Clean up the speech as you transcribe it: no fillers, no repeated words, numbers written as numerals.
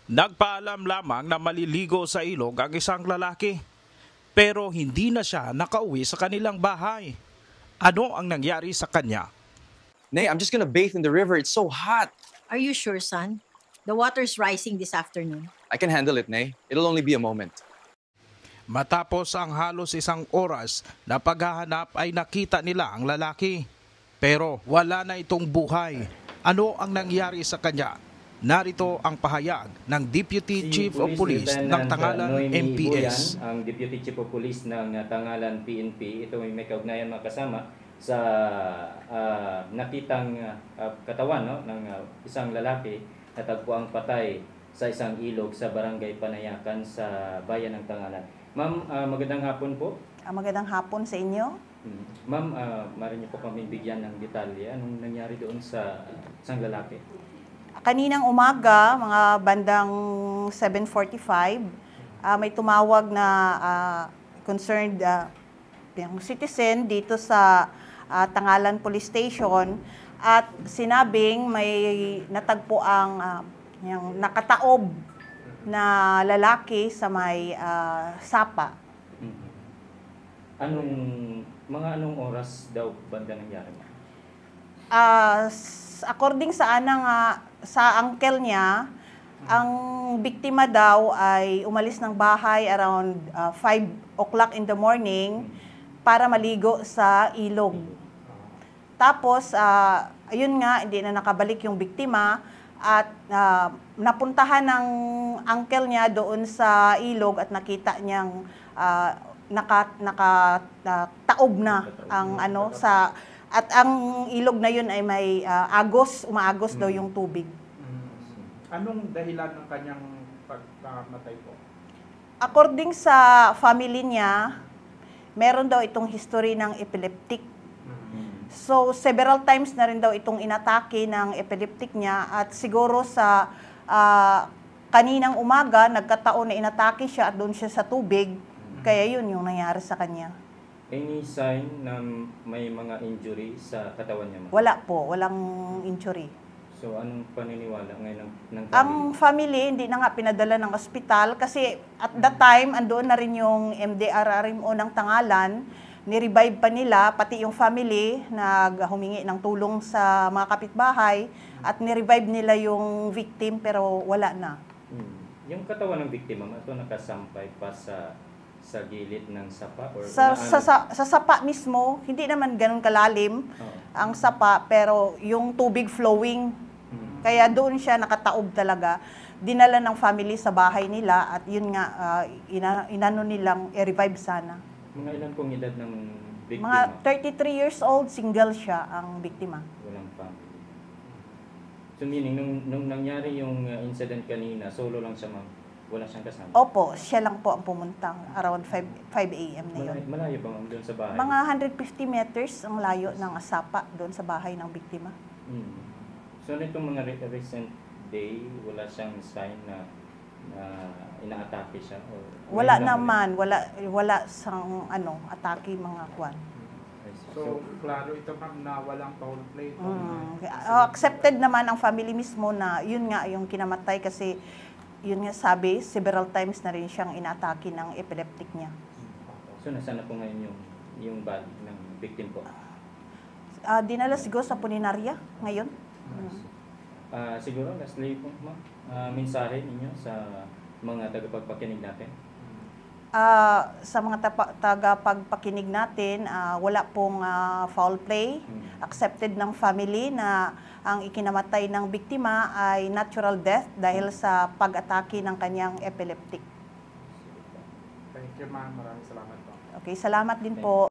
Nagpaalam lamang na maliligo sa ilog ang isang lalaki. Pero hindi na siya nakauwi sa kanilang bahay. Ano ang nangyari sa kanya? Nay, I'm just gonna bathe in the river. It's so hot. Are you sure, son? The water's rising this afternoon. I can handle it, Nay. It'll only be a moment. Matapos ang halos isang oras na paghahanap ay nakita nila ang lalaki. Pero wala na itong buhay. Ano ang nangyari sa kanya? Narito ang pahayag ng Deputy Chief of Police ng Tangalan MPS. Ang Deputy Chief of Police ng Tangalan PNP, ito may kaugnayan mga kasama sa nakitang katawan ng isang lalaki na tagpuang patay sa isang ilog sa Barangay Panayakan sa bayan ng Tangalan. Ma'am, magandang hapon po. Magandang hapon sa inyo. Ma'am, maaari niyo po kami bigyan ng detalye. Anong nangyari doon sa isang lalaki? Kaninang umaga, mga bandang 7:45, may tumawag na concerned yung citizen dito sa Tangalan Police Station at sinabing may natagpo ang yung nakataob na lalaki sa may sapa. Anong oras daw banda nangyari? According sa uncle niya, ang biktima daw ay umalis ng bahay around 5 o'clock in the morning para maligo sa ilog. Tapos, ayun nga, hindi na nakabalik yung biktima at napuntahan ng uncle niya doon sa ilog at nakita niyang nakataob na ang at ang ilog na yun ay may umaagos daw yung tubig. Anong dahilan ng kanyang pagkamatay po? According sa family niya, meron daw itong history ng epileptic. So, several times na rin daw itong inatake ng epileptic niya at siguro sa kaninang umaga, nagkataon na inatake siya at doon siya sa tubig. Kaya yun yung nangyari sa kanya. Any sign na may mga injury sa katawan niya? Wala po, walang injury. So, anong paniniwala ngayon ng family? Ang family, hindi na nga pinadala ng ospital kasi at that time, andoon na rin yung MDRRMO ng Tangalan, ni-revive pa nila, pati yung family, humingi ng tulong sa mga kapitbahay at ni-revive nila yung victim pero wala na. Yung katawan ng biktima, ito nakasampay pa sa gilid ng sapa? Or sa sapa mismo, hindi naman ganun kalalim ang sapa, pero yung tubig flowing. Kaya doon siya nakataob talaga. Dinala ng family sa bahay nila at yun nga, inano nilang i-revive sana. Mga ilan pong edad ng biktima? Mga 33 years old, single siya ang biktima. Walang family. So meaning, nung nangyari yung incident kanina, solo lang siya, ma'am? Wala siyang kasama? Opo, siya lang po ang pumuntang around 5 a.m. na yun. Malayo ba doon sa bahay? Mga 150 meters ang layo ng sapa doon sa bahay ng biktima. So nitong mga recent day, wala siyang sign na inaatake siya? Or wala naman, wala sang atake mga kwan. So, klaro ito ma'am na walang foul play. Accepted naman ang family mismo na yun nga yung kinamatay kasi yun nga sabi, several times na rin siyang inatake ng epileptic niya. So, nasaan na po ngayon yung body ng victim po? Dinala siguro sa puninarya ngayon. Siguro, lastly po, ma'am, mensahe ninyo sa mga tagapagpakinig natin? Sa mga tagapagpakinig natin, wala pong foul play. Accepted ng family na ang ikinamatay ng biktima ay natural death dahil sa pag-atake ng kanyang epileptic. Thank you ma'am, maraming salamat po. Okay, salamat din po.